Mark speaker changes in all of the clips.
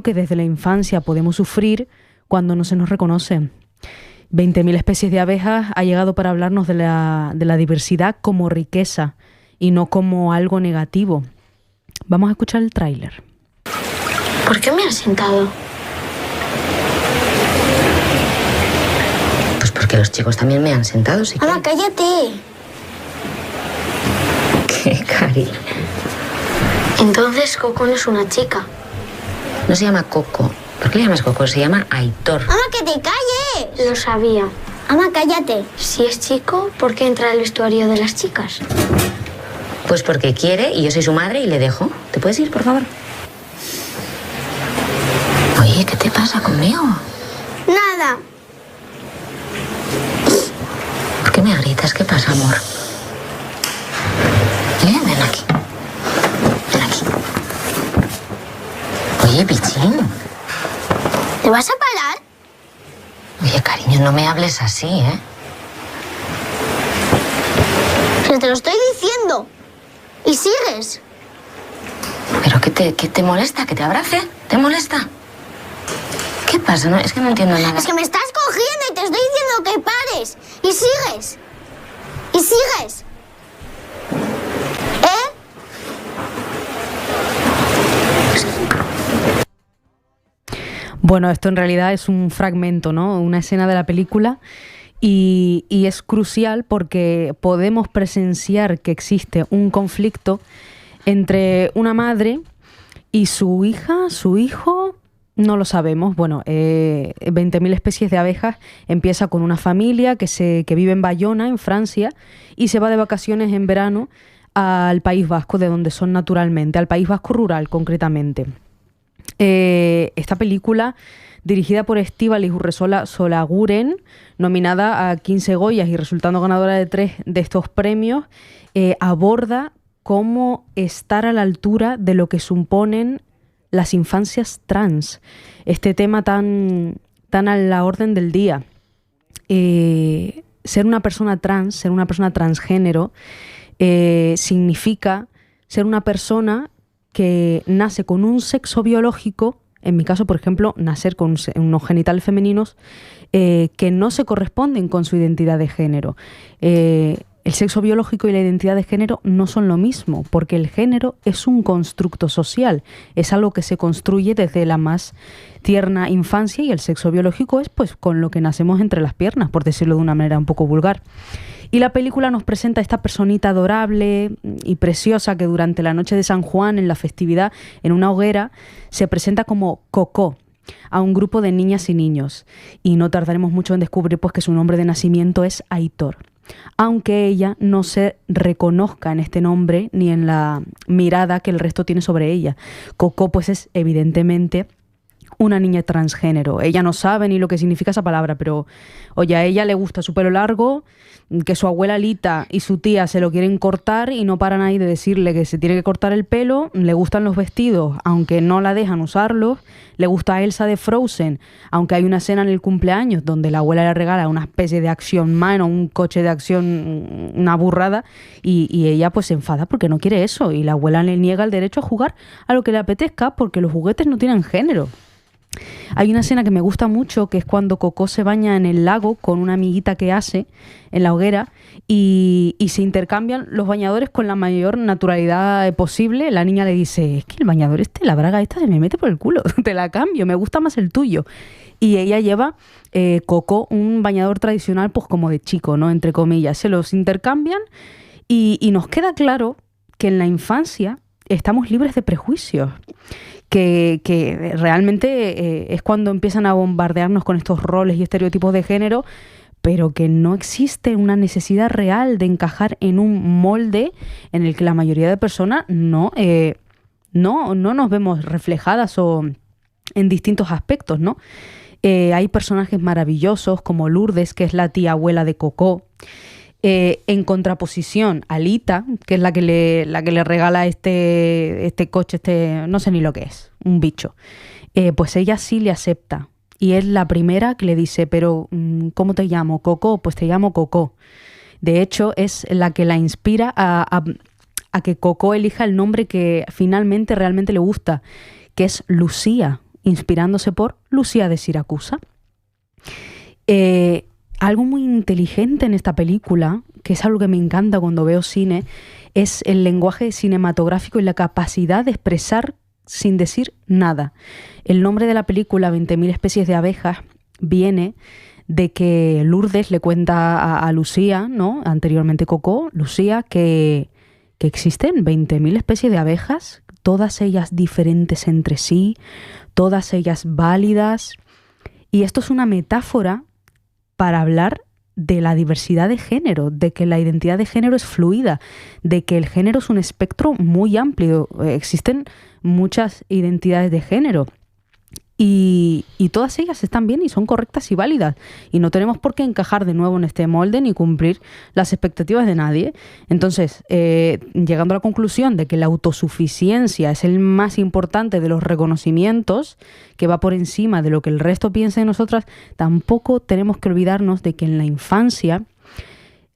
Speaker 1: que desde la infancia podemos sufrir cuando no se nos reconoce. 20.000 especies de abejas ha llegado para hablarnos de la diversidad como riqueza y no como algo negativo. Vamos a escuchar el tráiler.
Speaker 2: ¿Por qué me has sentado?
Speaker 3: Pues porque los chicos también me han sentado, si
Speaker 2: Mamá, cállate.
Speaker 3: ¿Qué, Cari?
Speaker 2: Entonces Coco no es una chica.
Speaker 3: No se llama Coco. ¿Por qué le llamas Coco? Se llama Aitor.
Speaker 2: ¡Mamá, que te calles! Lo sabía. Mamá, cállate. Si es chico, ¿por qué entra al vestuario de las chicas?
Speaker 3: Pues porque quiere y yo soy su madre y le dejo. ¿Te puedes ir, por favor? Oye, ¿qué te pasa conmigo?
Speaker 2: Nada.
Speaker 3: ¿Por qué me gritas? ¿Qué pasa, amor? Ven aquí. Ven aquí. Oye, pichín.
Speaker 2: ¿Te vas a parar?
Speaker 3: Oye, cariño, no me hables así, ¿eh?
Speaker 2: Pero te lo estoy diciendo. ¿Y sigues?
Speaker 3: ¿Pero qué te molesta? ¿Que te abrace? ¿Te molesta? ¿Qué pasa? No, es que no entiendo nada.
Speaker 2: Es que me estás cogiendo y te estoy diciendo que pares. ¿Y sigues? ¿Y sigues?
Speaker 1: Bueno, esto en realidad es un fragmento, ¿no? Una escena de la película y es crucial porque podemos presenciar que existe un conflicto entre una madre y su hija, su hijo, no lo sabemos. Bueno, 20.000 especies de abejas empieza con una familia que vive en Bayona, en Francia, y se va de vacaciones en verano al País Vasco, de donde son naturalmente, al País Vasco rural concretamente. Esta película, dirigida por Estíbaliz Urresola Solaguren, nominada a 15 Goyas y resultando ganadora de 3 de estos premios, aborda cómo estar a la altura de lo que suponen las infancias trans. Este tema tan a la orden del día. Ser una persona trans, ser una persona transgénero, significa ser una persona que nace con un sexo biológico, en mi caso, por ejemplo, nacer con unos genitales femeninos que no se corresponden con su identidad de género. El sexo biológico y la identidad de género no son lo mismo, porque el género es un constructo social, es algo que se construye desde la más tierna infancia y el sexo biológico es pues con lo que nacemos entre las piernas, por decirlo de una manera un poco vulgar. Y la película nos presenta a esta personita adorable y preciosa que durante la noche de San Juan, en la festividad, en una hoguera, se presenta como Coco a un grupo de niñas y niños. Y no tardaremos mucho en descubrir pues, que su nombre de nacimiento es Aitor. Aunque ella no se reconozca en este nombre ni en la mirada que el resto tiene sobre ella. Coco pues es evidentemente una niña transgénero. Ella no sabe ni lo que significa esa palabra, pero oye, a ella le gusta su pelo largo, que su abuela Lita y su tía se lo quieren cortar y no paran ahí de decirle que se tiene que cortar el pelo. Le gustan los vestidos, aunque no la dejan usarlos. Le gusta a Elsa de Frozen, aunque hay una escena en el cumpleaños donde la abuela le regala una especie de Action Man o un coche de acción, una burrada, y ella pues se enfada porque no quiere eso y la abuela le niega el derecho a jugar a lo que le apetezca porque los juguetes no tienen género. Hay una escena que me gusta mucho, que es cuando Coco se baña en el lago con una amiguita que hace en la hoguera y se intercambian los bañadores con la mayor naturalidad posible. La niña le dice, es que el bañador la braga esta se me mete por el culo, te la cambio, me gusta más el tuyo. Y ella lleva, Coco, un bañador tradicional pues como de chico, ¿no? Entre comillas, se los intercambian y nos queda claro que en la infancia estamos libres de prejuicios. Que realmente es cuando empiezan a bombardearnos con estos roles y estereotipos de género, pero que no existe una necesidad real de encajar en un molde en el que la mayoría de personas no nos vemos reflejadas o en distintos aspectos, ¿no? Hay personajes maravillosos como Lourdes, que es la tía abuela de Coco, en contraposición a Lita, que es la que le regala este coche, no sé ni lo que es, un bicho. Pues ella sí le acepta. Y es la primera que le dice, pero ¿cómo te llamo? Coco, pues te llamo Coco. De hecho, es la que la inspira a que Coco elija el nombre que finalmente realmente le gusta, que es Lucía. inspirándose por Lucía de Siracusa. Algo muy inteligente en esta película, que es algo que me encanta cuando veo cine, es el lenguaje cinematográfico y la capacidad de expresar sin decir nada. El nombre de la película, 20.000 especies de abejas, viene de que Lourdes le cuenta a Lucía, ¿no? Anteriormente Coco, Lucía, que existen 20.000 especies de abejas, todas ellas diferentes entre sí, todas ellas válidas. Y esto es una metáfora para hablar de la diversidad de género, de que la identidad de género es fluida, de que el género es un espectro muy amplio. Existen muchas identidades de género y todas ellas están bien y son correctas y válidas. Y no tenemos por qué encajar de nuevo en este molde ni cumplir las expectativas de nadie. Entonces, llegando a la conclusión de que la autosuficiencia es el más importante de los reconocimientos, que va por encima de lo que el resto piensa de nosotras, tampoco tenemos que olvidarnos de que en la infancia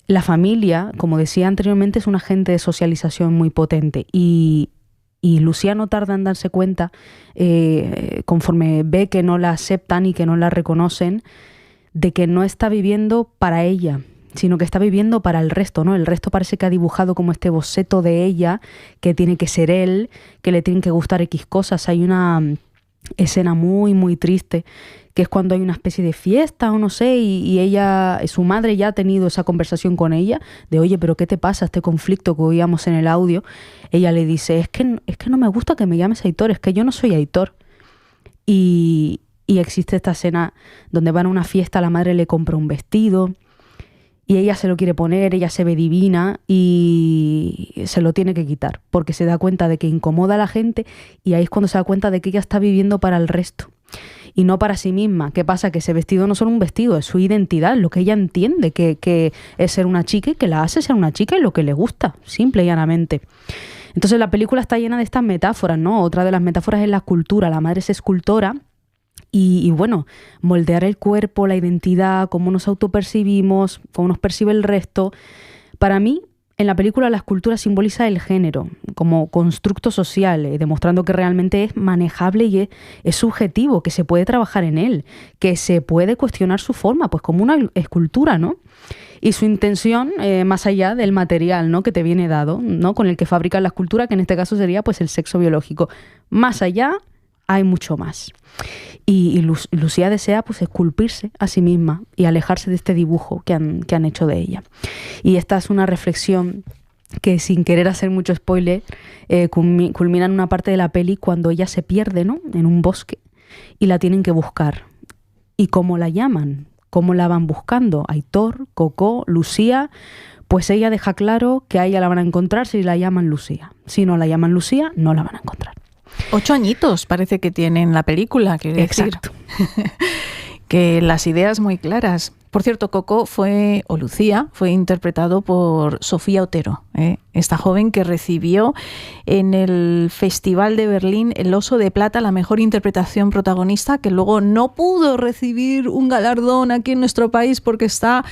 Speaker 1: la familia, como decía anteriormente, es un agente de socialización muy potente y Lucía no tarda en darse cuenta, conforme ve que no la aceptan y que no la reconocen, de que no está viviendo para ella, sino que está viviendo para el resto, ¿no? El resto parece que ha dibujado como este boceto de ella, que tiene que ser él, que le tienen que gustar X cosas. Hay una escena muy, muy triste, que es cuando hay una especie de fiesta o no sé, y ella, su madre ya ha tenido esa conversación con ella, de oye, pero ¿qué te pasa? Este conflicto que oíamos en el audio. Ella le dice, es que no me gusta que me llames Aitor, es que yo no soy Aitor. Y existe esta escena donde van a una fiesta, la madre le compra un vestido y ella se lo quiere poner, ella se ve divina y se lo tiene que quitar porque se da cuenta de que incomoda a la gente, y ahí es cuando se da cuenta de que ella está viviendo para el resto y no para sí misma. ¿Qué pasa? Que ese vestido no es solo un vestido, es su identidad, lo que ella entiende que es ser una chica y que la hace ser una chica y lo que le gusta, simple y llanamente. Entonces la película está llena de estas metáforas, ¿no? Otra de las metáforas es la escultura. La madre es escultora y bueno, moldear el cuerpo, la identidad, cómo nos autopercibimos, cómo nos percibe el resto. Para mí, en la película la escultura simboliza el género como constructo social, demostrando que realmente es manejable y es subjetivo, que se puede trabajar en él, que se puede cuestionar su forma, pues como una escultura, ¿no? Y su intención, más allá del material, ¿no?, que te viene dado, ¿no?, con el que fabricas la escultura, que en este caso sería pues el sexo biológico. Más allá hay mucho más. Y Lucía desea pues esculpirse a sí misma y alejarse de este dibujo que han hecho de ella. Y esta es una reflexión que, sin querer hacer mucho spoiler, culmina en una parte de la peli cuando ella se pierde, ¿no?, en un bosque y la tienen que buscar. ¿Y cómo la llaman? ¿Cómo la van buscando? Aitor, Coco, Lucía. Pues ella deja claro que a ella la van a encontrar si la llaman Lucía. Si no la llaman Lucía, no la van a encontrar.
Speaker 4: 8 añitos parece que tiene en la película, quiere decir.
Speaker 1: Exacto.
Speaker 4: Que las ideas muy claras. Por cierto, Coco Lucía fue interpretado por Sofía Otero, esta joven que recibió en el Festival de Berlín el Oso de Plata, la mejor interpretación protagonista, que luego no pudo recibir un galardón aquí en nuestro país porque está,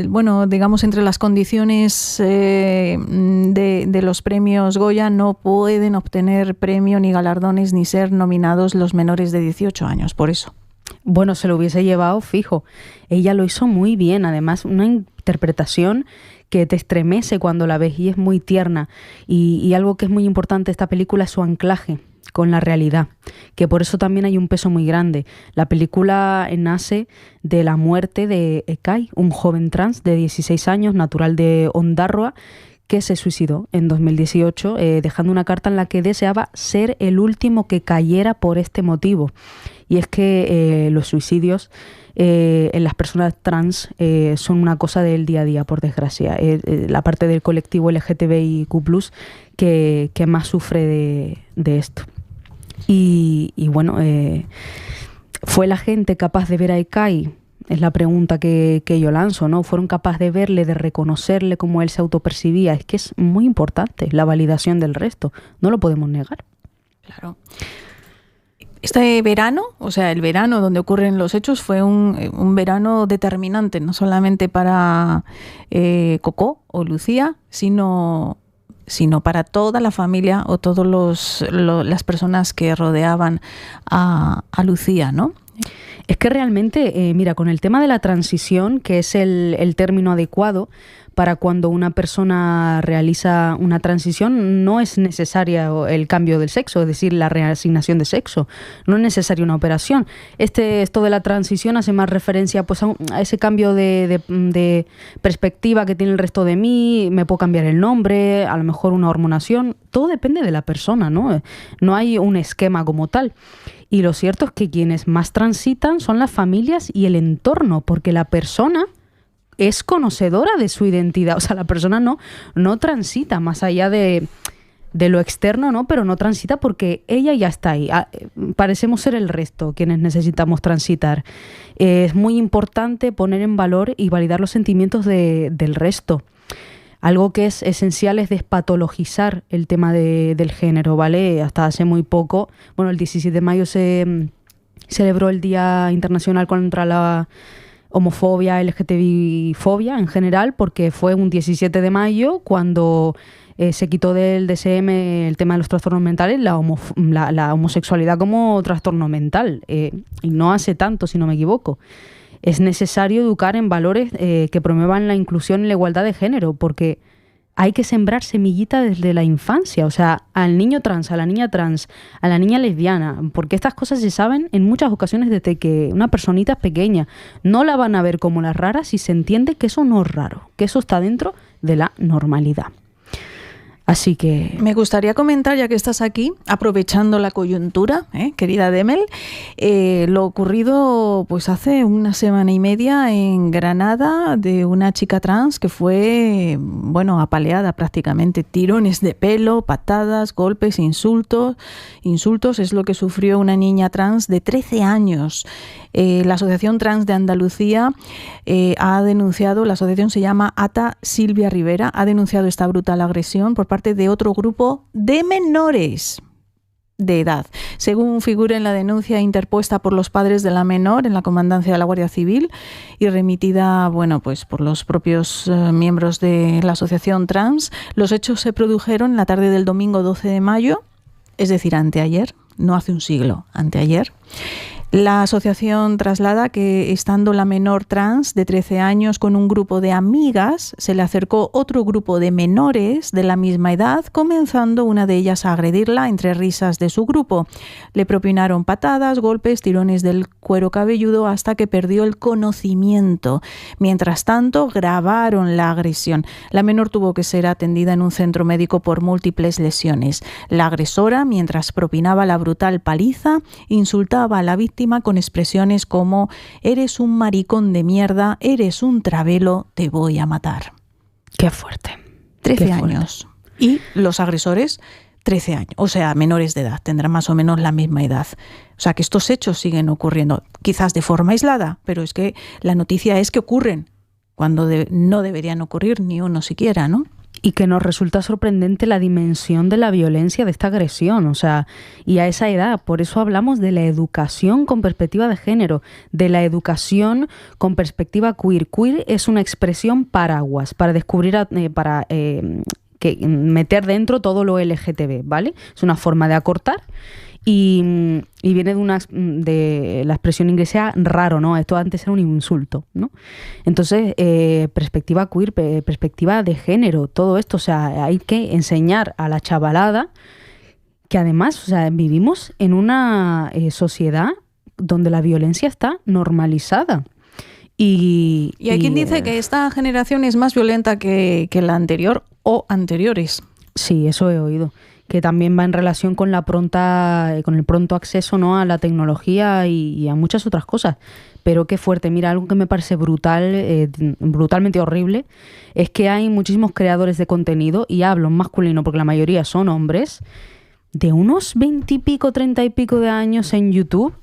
Speaker 4: bueno, digamos, entre las condiciones de los premios Goya, no pueden obtener premio ni galardones ni ser nominados los menores de 18 años, por eso.
Speaker 1: Bueno, se lo hubiese llevado fijo. Ella lo hizo muy bien, además una interpretación que te estremece cuando la ves y es muy tierna. Y algo que es muy importante de esta película es su anclaje con la realidad, que por eso también hay un peso muy grande. La película nace de la muerte de Ekay, un joven trans de 16 años, natural de Ondarroa, que se suicidó en 2018, dejando una carta en la que deseaba ser el último que cayera por este motivo. Y es que los suicidios en las personas trans son una cosa del día a día, por desgracia. La parte del colectivo LGTBIQ+, que más sufre de esto. Y bueno, ¿fue la gente capaz de ver a Ekay? Es la pregunta que yo lanzo, ¿no? ¿Fueron capaces de verle, de reconocerle cómo él se autopercibía? Es que es muy importante la validación del resto. No lo podemos negar.
Speaker 4: Claro. Este verano, o sea, el verano donde ocurren los hechos, fue un verano determinante, no solamente para Coco o Lucía, sino sino para toda la familia o todas las personas que rodeaban a Lucía, ¿no?
Speaker 1: Es que realmente, mira, con el tema de la transición, que es el término adecuado para cuando una persona realiza una transición, no es necesaria el cambio del sexo, es decir, la reasignación de sexo. No es necesaria una operación. Esto de la transición hace más referencia pues, a ese cambio de perspectiva que tiene el resto de mí. Me puedo cambiar el nombre, a lo mejor una hormonación. Todo depende de la persona, ¿no? No hay un esquema como tal. Y lo cierto es que quienes más transitan son las familias y el entorno, porque la persona es conocedora de su identidad. O sea, la persona no transita más allá de lo externo, ¿no? Pero no transita porque ella ya está ahí. Parecemos ser el resto quienes necesitamos transitar. Es muy importante poner en valor y validar los sentimientos del resto. Algo que es esencial es despatologizar el tema del género, ¿vale? Hasta hace muy poco, bueno, el 17 de mayo se celebró el Día Internacional contra la homofobia, LGTBI-fobia en general, porque fue un 17 de mayo cuando se quitó del DSM el tema de los trastornos mentales, la homosexualidad como trastorno mental, y no hace tanto, si no me equivoco. Es necesario educar en valores que promuevan la inclusión y la igualdad de género, porque hay que sembrar semillita desde la infancia, o sea, al niño trans, a la niña trans, a la niña lesbiana, porque estas cosas se saben en muchas ocasiones desde que una personita es pequeña. No la van a ver como las raras si se entiende que eso no es raro, que eso está dentro de la normalidad. Así que...
Speaker 4: Me gustaría comentar, ya que estás aquí, aprovechando la coyuntura, querida Demel, lo ocurrido pues hace una semana y media en Granada de una chica trans que fue, bueno, apaleada prácticamente. Tirones de pelo, patadas, golpes, insultos. Insultos es lo que sufrió una niña trans de 13 años. La Asociación Trans de Andalucía ha denunciado, la asociación se llama ATA Silvia Rivera, ha denunciado esta brutal agresión por parte de otro grupo de menores de edad. Según figura en la denuncia interpuesta por los padres de la menor en la Comandancia de la Guardia Civil y remitida, bueno, pues por los propios miembros de la Asociación Trans, los hechos se produjeron la tarde del domingo 12 de mayo, es decir, anteayer, no hace un siglo, anteayer. La asociación traslada que, estando la menor trans de 13 años con un grupo de amigas, se le acercó otro grupo de menores de la misma edad, comenzando una de ellas a agredirla entre risas de su grupo. Le propinaron patadas, golpes, tirones del cuero cabelludo hasta que perdió el conocimiento. Mientras tanto, grabaron la agresión. La menor tuvo que ser atendida en un centro médico por múltiples lesiones. La agresora, mientras propinaba la brutal paliza, insultaba a la víctima con expresiones como «eres un maricón de mierda, eres un travelo, te voy a matar».
Speaker 1: Qué fuerte.
Speaker 4: 13 años. Y los agresores, 13 años. O sea, menores de edad, tendrán más o menos la misma edad. O sea, que estos hechos siguen ocurriendo, quizás de forma aislada, pero es que la noticia es que ocurren cuando no deberían ocurrir ni uno siquiera, ¿no?
Speaker 1: Y que nos resulta sorprendente la dimensión de la violencia de esta agresión, o sea, y a esa edad. Por eso hablamos de la educación con perspectiva de género, de la educación con perspectiva queer. Queer es una expresión paraguas para descubrir, que meter dentro todo lo LGTB, ¿vale? Es una forma de acortar. Y viene de la expresión inglesa raro, ¿no? Esto antes era un insulto, ¿no? Entonces, perspectiva queer, perspectiva de género, todo esto, o sea, hay que enseñar a la chavalada que además, o sea, vivimos en una sociedad donde la violencia está normalizada. Y
Speaker 4: hay quien dice que esta generación es más violenta que la anterior o anteriores.
Speaker 1: Sí, eso he oído. Que también va en relación con con el pronto acceso, ¿no?, a la tecnología y a muchas otras cosas. Pero qué fuerte. Mira, algo que me parece brutalmente horrible, es que hay muchísimos creadores de contenido, y hablo en masculino porque la mayoría son hombres, de unos 20 y pico, 30 y pico de años en YouTube,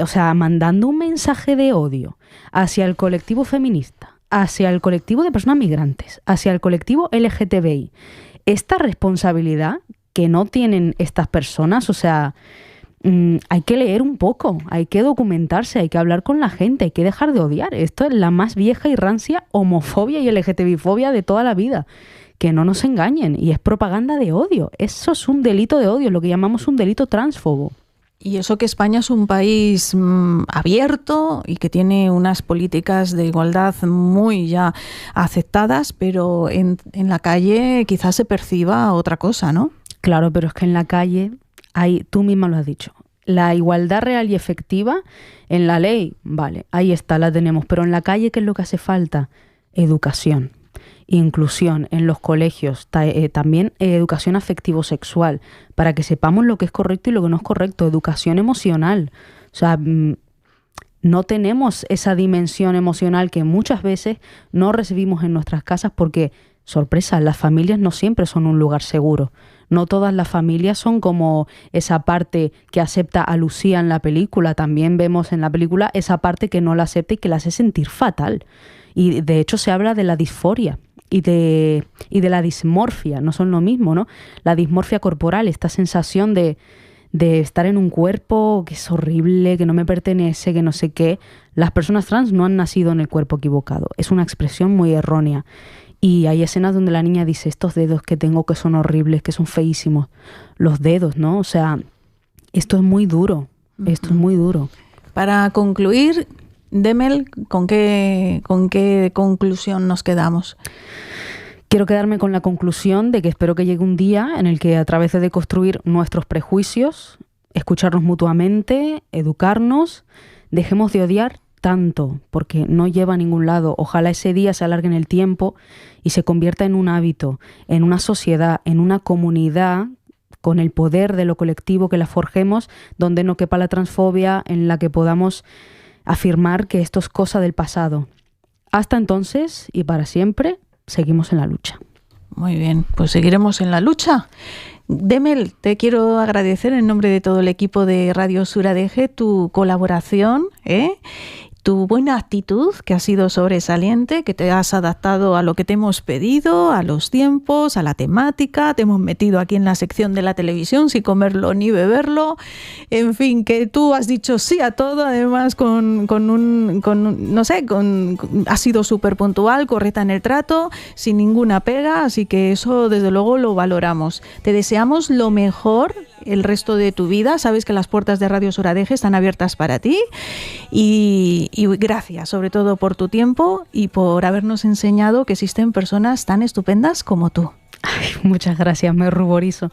Speaker 1: o sea, mandando un mensaje de odio hacia el colectivo feminista, hacia el colectivo de personas migrantes, hacia el colectivo LGTBI. Esta responsabilidad que no tienen estas personas, o sea, hay que leer un poco, hay que documentarse, hay que hablar con la gente, hay que dejar de odiar. Esto es la más vieja y rancia homofobia y LGTBI-fobia de toda la vida. que no nos engañen, y es propaganda de odio. Eso es un delito de odio, lo que llamamos un delito transfobo.
Speaker 4: Y eso que España es un país abierto y que tiene unas políticas de igualdad muy ya aceptadas, pero en la calle quizás se perciba otra cosa, ¿no?
Speaker 1: Claro, pero es que en la calle hay, tú misma lo has dicho, la igualdad real y efectiva en la ley, vale, ahí está, la tenemos, pero en la calle, ¿qué es lo que hace falta? Educación, inclusión en los colegios, también educación afectivo-sexual, para que sepamos lo que es correcto y lo que no es correcto, educación emocional. O sea, no tenemos esa dimensión emocional que muchas veces no recibimos en nuestras casas porque, sorpresa, las familias no siempre son un lugar seguro. No todas las familias son como esa parte que acepta a Lucía en la película. También vemos en la película esa parte que no la acepta y que la hace sentir fatal. Y de hecho se habla de la disforia y de la dismorfia. No son lo mismo, ¿no? La dismorfia corporal, esta sensación de estar en un cuerpo que es horrible, que no me pertenece, que no sé qué. Las personas trans no han nacido en el cuerpo equivocado. Es una expresión muy errónea. Y hay escenas donde la niña dice, estos dedos que tengo que son horribles, que son feísimos. Los dedos, ¿no? O sea, esto es muy duro. Esto es muy duro.
Speaker 4: Para concluir, Demel, ¿con qué conclusión nos quedamos?
Speaker 1: Quiero quedarme con la conclusión de que espero que llegue un día en el que, a través de deconstruir nuestros prejuicios, escucharnos mutuamente, educarnos, dejemos de odiar tanto, porque no lleva a ningún lado. Ojalá ese día se alargue en el tiempo y se convierta en un hábito, en una sociedad, en una comunidad, con el poder de lo colectivo que la forjemos, donde no quepa la transfobia, en la que podamos afirmar que esto es cosa del pasado. Hasta entonces y para siempre, seguimos en la lucha.
Speaker 4: Muy bien, pues seguiremos en la lucha. Demel, te quiero agradecer en nombre de todo el equipo de Radio Sur ADG tu colaboración, tu buena actitud, que ha sido sobresaliente, que te has adaptado a lo que te hemos pedido, a los tiempos, a la temática, te hemos metido aquí en la sección de la televisión sin comerlo ni beberlo, en fin, que tú has dicho sí a todo, además has sido súper puntual, correcta en el trato, sin ninguna pega, así que eso desde luego lo valoramos. Te deseamos lo mejor el resto de tu vida, sabes que las puertas de Radio Sur ADG están abiertas para ti y gracias sobre todo por tu tiempo y por habernos enseñado que existen personas tan estupendas como tú.
Speaker 1: Ay, muchas gracias, me ruborizo.